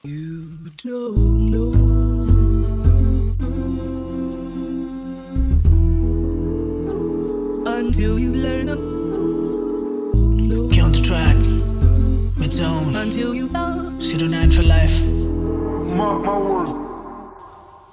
You don't know until you learn to know. Get on the track, mid-zone, Until you love. 09 for life. Mark my words.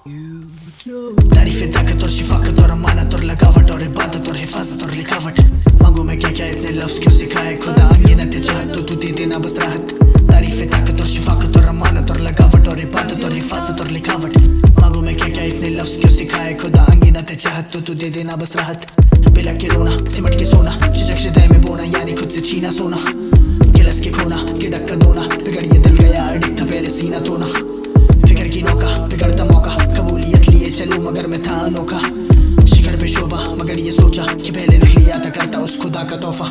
You don't. तारीफ ताकत और शिफाकत और अमानत और लगावट और इबादत और हिफाजत और लिखावट। मांगू मैं क्या क्या इतने लफ्ज क्यों सिखाए खुदा, अंगीनत चाहत तो तू दे देना बस राहत। तारीफ ताकत और शिफाकत और अमानत और लगावट और इबादत और हिफाजत और लिखावट। मांगू मैं क्या क्या इतने लफ्ज क्यों सिखाए खुदा, अंगीनत चाहत तो तू दे देना बस राहत। बिलक के रोना सिमट के सोना, झिझक हृदय में बोना, यानी खुद से छीना सोना। गिलस के खोना गिड़क का दोना, बिगड़ ये दिल गया अड़िग था पहले सीना तोना। फिक्र की नौका बिगड़ता मौका, कबूलियत लिए चलूं मगर मैं था अनोखा। शिखर पे शोभा मगर ये सोचा कि पहले लिख लिया था करता उस खुदा का तोहफा।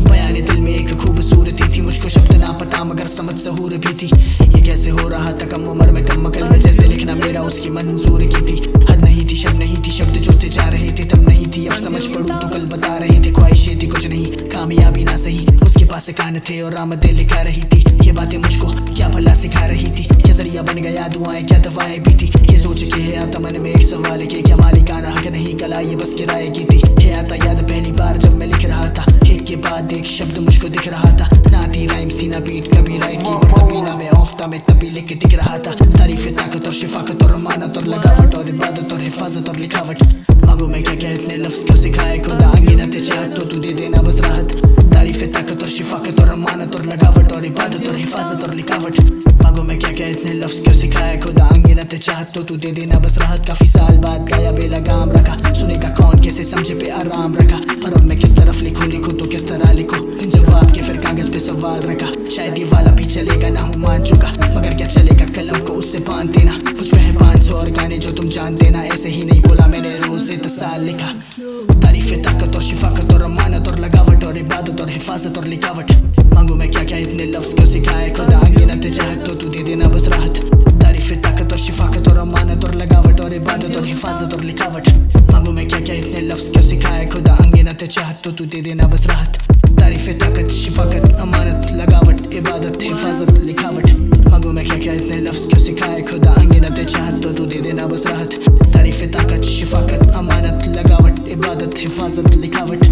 बयाने दिल में एक खूबसूरती थी, मुझको शब्द ना पता मगर समझ सहूर भी थी। ये कैसे हो रहा था कम उम्र में कम अकल में, जैसे लिखना मेरा उसकी मंजूर की थी। हद नहीं थी शब्द नहीं थी, शब्द जुड़ते जा रहे थे तब नहीं थी, अब समझ पड़ूं तो कल बता रहे थे। ख्वाहिशें थी कुछ नहीं, कामयाबी ना सही, उसके पास कान थे और आमदें लिखा रही थी। ये बातें मुझको क्या भला सिखा रही थी, क्या जरिया बन गया दुआएं क्या दवाएं भी थी। ये सोच के है आता मन में एक सवाल के क्या मालिकाना हक नहीं कला ये बस किराए की थी। है आता याद पहली बार जब मैं लिख रहा था, एक के बाद एक शब्द मुझको दिख रहा था। ना थी राइम सीना बीट कभी राइट की और कभी ना मैं औफ्ता में तभी लिख के टिक रहा था। तारीफ ताकत और शिफाकत और अमानत और लगावट और इबादत और हिफाजत और लिखावट। मांगू मैं क्या क्या इतने लफ्ज क्यों सिखाए खुदा, अंगीनत चाहत तो तू दे देना बस राहत। तारीफ ताकत और शिफाकत और अमानत और लगावट और इबादत और हिफाजत और लिखावट। मांगू मैं क्या क्या इतने लफ्ज क्यों सिखाए खुदा, अंगीनत चाहत तो तू दे देना बस राहत। काफी साल बाद गाया बेलगाम रखा, सुनेगा कौन कैसे समझे पे आराम रखा। पर अब मैं किस तरफ लिखूं तो किस तरह लिखूं, जवाब के फिर कागज पे सवाल रखा। शायद ये वाला भी चलेगा ना हूँ मान चुका, मगर क्या चलेगा कलम को उससे बांध देना। उसमें है 500 और गाने जो तुम जान देना, ऐसे ही नहीं बोला मैंने रोज इत्तिसाल लिखा। तारीफ ताकत और शिफाकत और अमानत और लगावट और इबादत और हिफाजत और लिखावट। मांगू मैं क्या क्या इतने लफ्ज क्यों सिखाए खुदा, अंगीनत चाहत तो तू दे देना बस राहत। तारीफ ताकत और शिफाकत और अमानत और लगावट और इबादत और हिफाजत और लिखावट। मांगू मैं क्या क्या इतने लफ्ज क्यों सिखाए खुदा, अंगीनत चाहत तो तू दे देना बस राहत। तारीफ ताकत शिफाकत अमानत लगावट इबादत हिफाजत लिखावट। मांगू मैं क्या क्या इतने लफ्ज क्यों सिखाए खुदा, अंगीनत चाहत तो तू दे देना बस राहत। तारीफ ताकत शिफाकत अमानत लगावट इबादत हिफाजत लिखावट।